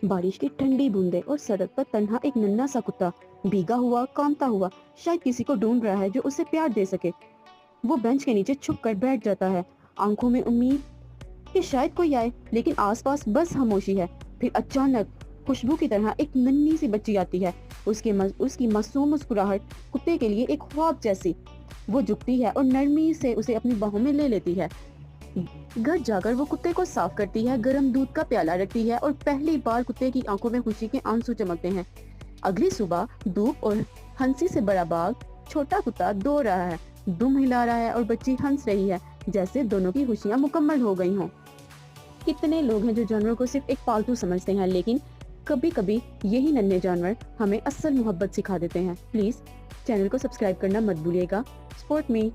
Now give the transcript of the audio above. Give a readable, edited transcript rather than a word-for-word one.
बारिश की ठंडी बूंदें और सड़क पर तन्हा एक नन्हा सा कुत्ता, भीगा हुआ, कांपता हुआ, शायद किसी को ढूंढ रहा है जो उसे प्यार दे सके। वो बेंच के नीचे छुप कर बैठ जाता है, आंखों में उम्मीद कि शायद कोई आए, लेकिन आसपास बस खामोशी है। फिर अचानक खुशबू की तरह एक नन्ही सी बच्ची आती है, उसकी मासूम मुस्कुराहट कुत्ते के लिए एक ख्वाब जैसी। वो झुकती है और नरमी से उसे अपनी बाहों में ले लेती है। घर जाकर वो कुत्ते को साफ करती है, गर्म दूध का प्याला रखती है और पहली बार कुत्ते की आंखों में खुशी के आंसू चमकते हैं। अगली सुबह धूप और हंसी से बड़ा बाग, छोटा कुत्ता दौड़ रहा है, दुम हिला रहा है और बच्ची हंस रही है, जैसे दोनों की खुशियां मुकम्मल हो गई हों। कितने लोग हैं जो जानवरों को सिर्फ एक पालतू समझते हैं, लेकिन कभी कभी यही नन्हे जानवर हमें असल मोहब्बत सिखा देते हैं। प्लीज चैनल को सब्सक्राइब करना मत भूलिएगा। Support me.